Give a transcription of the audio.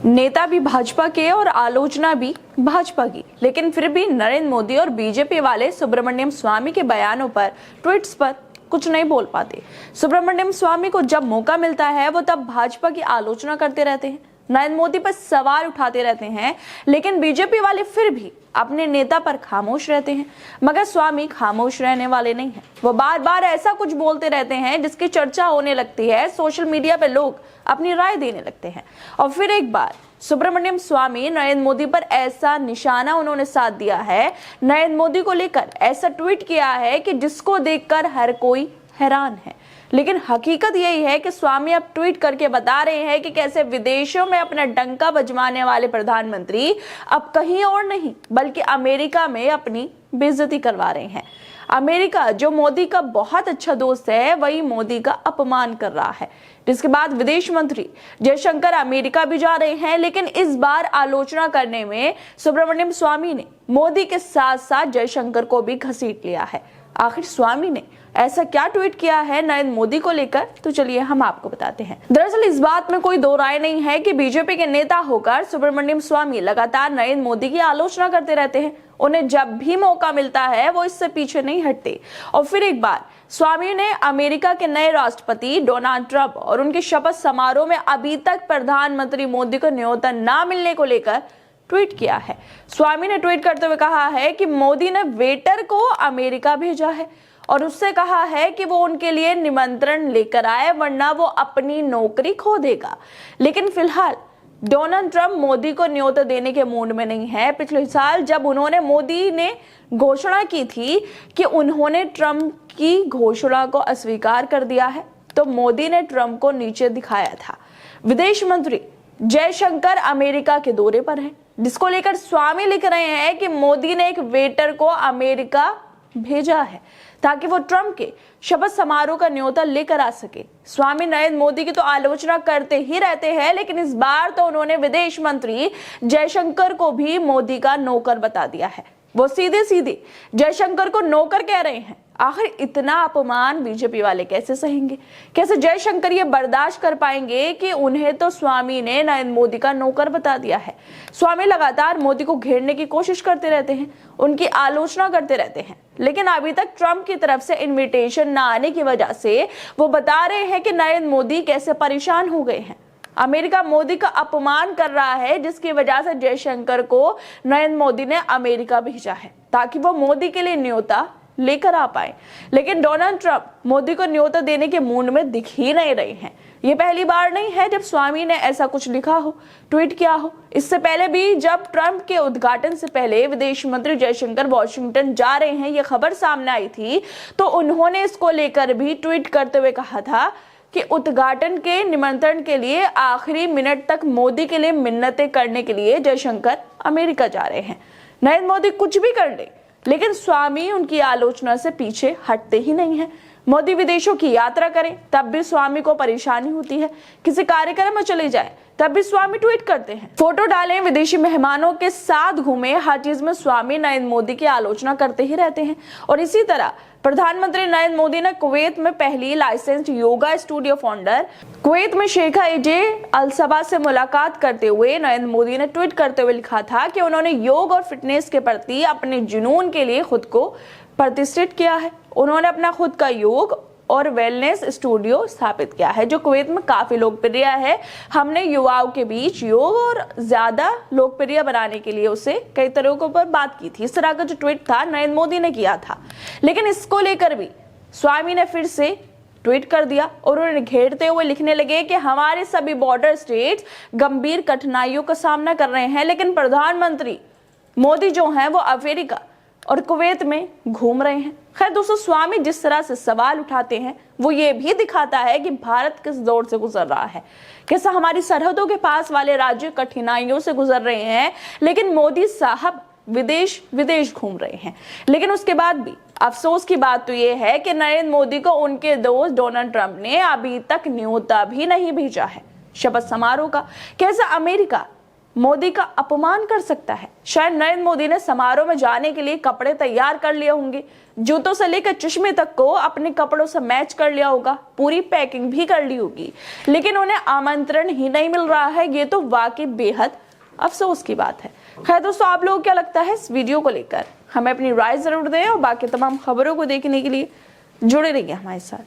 नेता भी भाजपा के और आलोचना भी भाजपा की, लेकिन फिर भी नरेंद्र मोदी और बीजेपी वाले सुब्रमण्यम स्वामी के बयानों पर, ट्वीट्स पर कुछ नहीं बोल पाते। सुब्रमण्यम स्वामी को जब मौका मिलता है वो तब भाजपा की आलोचना करते रहते हैं, नरेंद्र मोदी पर सवाल उठाते रहते हैं, लेकिन बीजेपी वाले फिर भी अपने नेता पर खामोश रहते हैं। मगर स्वामी खामोश रहने वाले नहीं हैं। वो बार बार ऐसा कुछ बोलते रहते हैं जिसकी चर्चा होने लगती है, सोशल मीडिया पे लोग अपनी राय देने लगते हैं। और फिर एक बार सुब्रमण्यम स्वामी नरेंद्र मोदी पर ऐसा निशाना उन्होंने साध दिया है, नरेंद्र मोदी को लेकर ऐसा ट्वीट किया है कि जिसको देखकर हर कोई हैरान है। लेकिन हकीकत यही है कि स्वामी अब ट्वीट करके बता रहे हैं कि कैसे विदेशों में अपना डंका बजवाने वाले प्रधानमंत्री अब कहीं और नहीं बल्कि अमेरिका में अपनी बेइज्जती करवा रहे हैं। अमेरिका जो मोदी का बहुत अच्छा दोस्त है, वही मोदी का अपमान कर रहा है। जिसके बाद विदेश मंत्री जयशंकर अमेरिका भी जा रहे हैं, लेकिन इस बार आलोचना करने में सुब्रमण्यम स्वामी ने मोदी के साथ साथ जयशंकर को भी घसीट लिया है। आखिर स्वामी ने ऐसा क्या ट्वीट किया है नरेंद्र मोदी को लेकर, तो चलिए हम आपको बताते हैं। दरअसल इस बात में कोई दो राय नहीं है कि बीजेपी के नेता होकर सुब्रमण्यम स्वामी लगातार नरेंद्र मोदी की आलोचना करते रहते हैं। उन्हें जब भी मौका मिलता है वो इससे पीछे नहीं हटते। और फिर एक बार स्वामी ने अमेरिका के नए राष्ट्रपति डोनाल्ड ट्रंप और उनके शपथ समारोह में अभी तक प्रधानमंत्री मोदी को न्योता न मिलने को लेकर ट्वीट किया है। स्वामी ने ट्वीट करते हुए कहा है कि मोदी ने वेटर को अमेरिका भेजा है और उससे कहा है कि वो उनके लिए निमंत्रण लेकर आए, वरना वो अपनी नौकरी खो देगा। लेकिन फिलहाल डोनाल्ड ट्रंप मोदी को न्योता देने के मूड में नहीं है। पिछले साल जब मोदी ने घोषणा की थी कि उन्होंने ट्रंप की घोषणा को अस्वीकार कर दिया है, तो मोदी ने ट्रंप को नीचे दिखाया था। विदेश मंत्री जयशंकर अमेरिका के दौरे पर हैं, जिसको लेकर स्वामी लिख रहे हैं कि मोदी ने एक वेटर को अमेरिका भेजा है ताकि वो ट्रंप के शपथ समारोह का न्योता लेकर आ सके। स्वामी नरेंद्र मोदी की तो आलोचना करते ही रहते हैं, लेकिन इस बार तो उन्होंने विदेश मंत्री जयशंकर को भी मोदी का नौकर बता दिया है। वो सीधे सीधे जयशंकर को नौकर कह रहे हैं। आखिर इतना अपमान बीजेपी वाले कैसे सहेंगे? कैसे जयशंकर ये बर्दाश्त कर पाएंगे कि उन्हें तो स्वामी ने नरेंद्र मोदी का नौकर बता दिया है। स्वामी लगातार मोदी को घेरने की कोशिश करते रहते हैं, उनकी आलोचना करते रहते हैं, लेकिन अभी तक ट्रंप की तरफ से इन्विटेशन न आने की वजह से वो बता रहे हैं कि नरेंद्र मोदी कैसे परेशान हो गए हैं। अमेरिका मोदी का अपमान कर रहा है, जिसकी वजह से जयशंकर को नरेंद्र मोदी ने अमेरिका भेजा है ताकि वो मोदी के लिए न्योता लेकर आ पाए। लेकिन डोनाल्ड ट्रंप मोदी को न्योता देने के मूड में दिख ही नहीं रहे हैं। ये पहली बार नहीं है जब स्वामी ने ऐसा कुछ लिखा हो, ट्वीट किया हो। इससे पहले भी जब ट्रंप के उद्घाटन से पहले विदेश मंत्री जयशंकर वॉशिंगटन जा रहे हैं, ये खबर सामने आई थी, तो उन्होंने इसको लेकर भी ट्वीट करते हुए कहा था कि उद्घाटन के निमंत्रण के लिए आखिरी मिनट तक मोदी के लिए मिन्नतें करने के लिए जयशंकर अमेरिका जा रहे हैं। नरेंद्र मोदी कुछ भी कर ले, लेकिन स्वामी उनकी आलोचना से पीछे हटते ही नहीं है। मोदी विदेशों की यात्रा करें तब भी स्वामी को परेशानी होती है, किसी कार्यक्रम में चले जाए तब भी स्वामी ट्वीट करते हैं, फोटो डालें, विदेशी मेहमानों के साथ घूमे, हर चीज में स्वामी नरेंद्र मोदी की आलोचना करते ही रहते हैं। और इसी तरह प्रधानमंत्री नरेंद्र मोदी ने कुवैत में पहली licensed yoga studio founder Kuwait में शेख एजे अल सबा से मुलाकात करते हुए नरेंद्र मोदी ने ट्वीट करते हुए लिखा था कि उन्होंने योग और फिटनेस के प्रति अपने जुनून के लिए खुद को प्रतिष्ठित किया है। उन्होंने अपना खुद का योग और वेलनेस स्टूडियो स्थापित किया है, जो कुवैत में काफी लोकप्रिय है। हमने युवाओं के बीच योग और ज्यादा लोकप्रिय बनाने के लिए उसे कई तरीकों पर बात की थी। इस तरह का जो ट्वीट था नरेंद्र मोदी ने किया था, लेकिन इसको लेकर भी स्वामी ने फिर से ट्वीट कर दिया और उन्होंने घेरते हुए लिखने लगे कि हमारे सभी बॉर्डर स्टेट्स गंभीर कठिनाइयों का सामना कर रहे हैं, लेकिन प्रधानमंत्री मोदी जो हैं वो अमेरिका और कुवैत में घूम रहे हैं। खैर दोस्तों, स्वामी जिस तरह से सवाल उठाते हैं वो ये भी दिखाता है कि भारत किस दौर से गुजर रहा है, कैसा हमारी सरहदों के पास वाले राज्य कठिनाइयों से गुजर रहे हैं, लेकिन मोदी साहब विदेश विदेश घूम रहे हैं। लेकिन उसके बाद भी अफसोस की बात तो ये है कि नरेंद्र मोदी को उनके दोस्त डोनाल्ड ट्रंप ने अभी तक न्योता भी नहीं भेजा है शपथ समारोह का। कैसा अमेरिका मोदी का अपमान कर सकता है। शायद नरेंद्र मोदी ने समारोह में जाने के लिए कपड़े तैयार कर लिए होंगे, जूतों से लेकर चश्मे तक को अपने कपड़ों से मैच कर लिया होगा, पूरी पैकिंग भी कर ली होगी, लेकिन उन्हें आमंत्रण ही नहीं मिल रहा है। ये तो वाकई बेहद अफसोस की बात है। खैर दोस्तों, आप लोगों को क्या लगता है इस वीडियो को लेकर? हमें अपनी राय जरूर दें और बाकी तमाम खबरों को देखने के लिए जुड़े रहिए हमारे साथ।